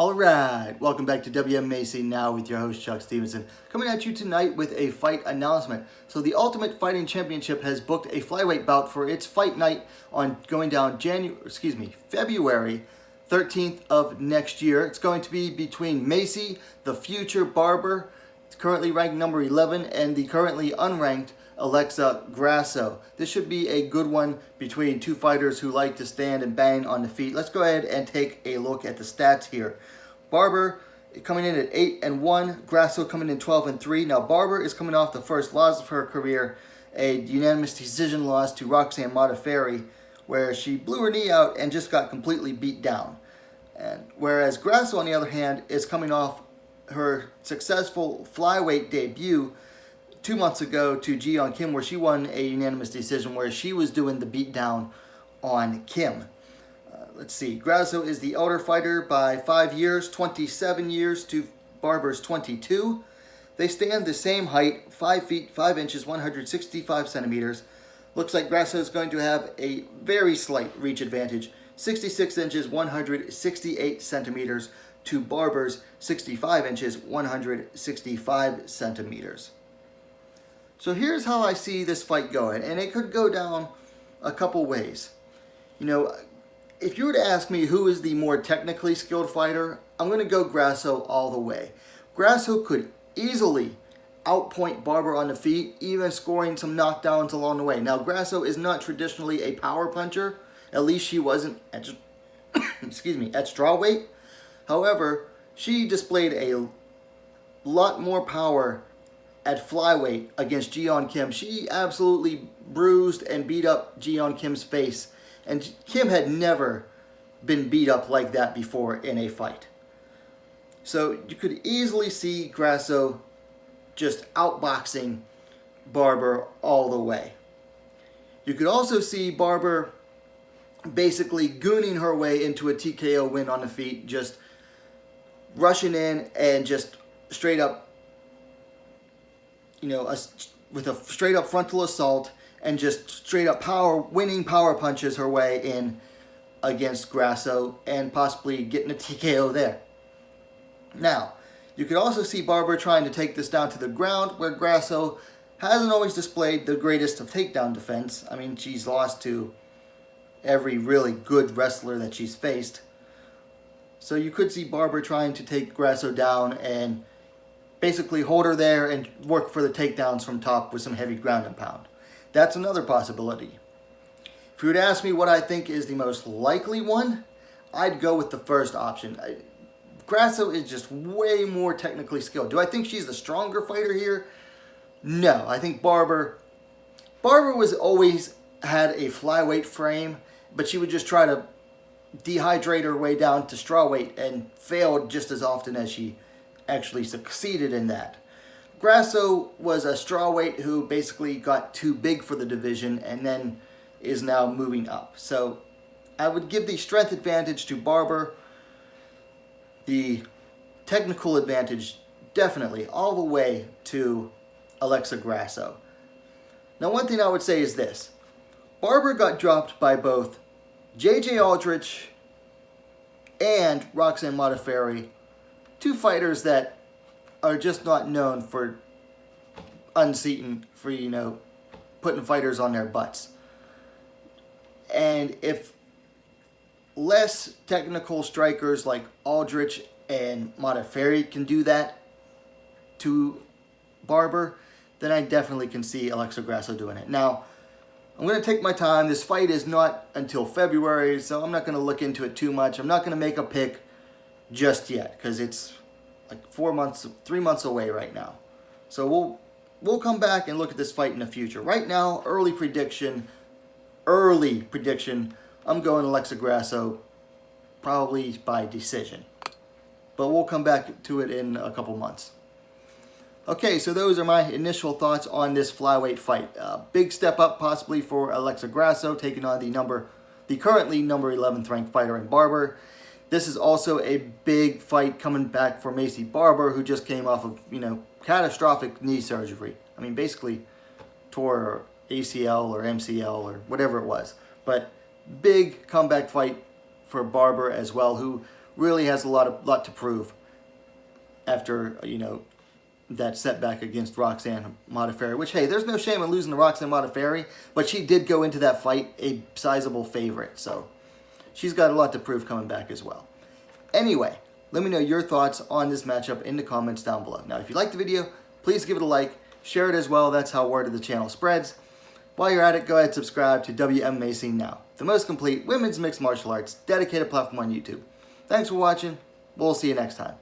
All right, welcome back to WMMA Now with your host Chuck Stevenson, coming at you tonight with a fight announcement. So the Ultimate Fighting Championship has booked a flyweight bout for its fight night on going down February 13th of next year. It's going to be between Maycee, the future Barber, currently ranked number 11, and the currently unranked Alexa Grasso. This should be a good one between two fighters who like to stand and bang on the feet. Let's go ahead and take a look at the stats here. Barber coming in at 8-1, Grasso coming in 12-3. Now Barber is coming off the first loss of her career, a unanimous decision loss to Roxanne Modafferi, where she blew her knee out and just got completely beat down. And whereas Grasso, on the other hand, is coming off her successful flyweight debut 2 months ago to Ji-yeon Kim, where she won a unanimous decision where she was doing the beatdown on Kim. Let's see, Grasso is the elder fighter by 5 years, 27 years to Barber's 22. They stand the same height, 5 feet 5 inches, 165 centimeters. Looks like Grasso is going to have a very slight reach advantage, 66 inches, 168 centimeters to Barber's 65 inches, 165 centimeters. So here's how I see this fight going, and it could go down a couple ways. You know, if you were to ask me who is the more technically skilled fighter, I'm going to go Grasso all the way. Grasso could easily outpoint Barber on the feet, even scoring some knockdowns along the way. Now, Grasso is not traditionally a power puncher. At least she wasn't at, at strawweight. However, she displayed a lot more power at flyweight against Ji-yeon Kim. She absolutely bruised and beat up Ji-yeon Kim's face. And Kim had never been beat up like that before in a fight. So you could easily see Grasso just outboxing Barber all the way. You could also see Barber basically gooning her way into a TKO win on the feet, just rushing in and just straight up, with a straight up frontal assault and just straight up winning power punches her way in against Grasso and possibly getting a TKO there. Now, you could also see Barber trying to take this down to the ground, where Grasso hasn't always displayed the greatest of takedown defense. I mean, she's lost to every really good wrestler that she's faced. So you could see Barber trying to take Grasso down and basically hold her there and work for the takedowns from top with some heavy ground and pound. That's another possibility. If you would ask me what I think is the most likely one, I'd go with the first option. Grasso is just way more technically skilled. Do I think she's the stronger fighter here? No. I think Barber was always had a flyweight frame, but she would just try to dehydrate her way down to strawweight and failed just as often as she actually succeeded in that. Grasso was a strawweight who basically got too big for the division and then is now moving up. So I would give the strength advantage to Barber, the technical advantage definitely all the way to Alexa Grasso. Now, one thing I would say is this. Barber got dropped by both J.J. Aldrich and Roxanne Modafferi, two fighters that are just not known for unseating, for, putting fighters on their butts. And if less technical strikers like Aldrich and Modafferi can do that to Barber, then I definitely can see Alexa Grasso doing it. Now, I'm going to take my time. This fight is not until February, so I'm not going to look into it too much. I'm not going to make a pick just yet because it's like 3 months away right now. So we'll come back and look at this fight in the future. Right now, early prediction, I'm going Alexa Grasso, probably by decision. But we'll come back to it in a couple months. Okay, so those are my initial thoughts on this flyweight fight. Big step up possibly for Alexa Grasso, taking on the currently number 11th ranked fighter in Barber. This is also a big fight coming back for Maycee Barber, who just came off of, catastrophic knee surgery. I mean, basically tore ACL or MCL or whatever it was. But big comeback fight for Barber as well, who really has a lot to prove after, that setback against Roxanne Modafferi, which, hey, there's no shame in losing to Roxanne Modafferi, but she did go into that fight a sizable favorite, so she's got a lot to prove coming back as well. Anyway, let me know your thoughts on this matchup in the comments down below. Now, if you liked the video, please give it a like, share it as well. That's how word of the channel spreads. While you're at it, go ahead and subscribe to WMMA Scene Now, the most complete women's mixed martial arts dedicated platform on YouTube. Thanks for watching. We'll see you next time.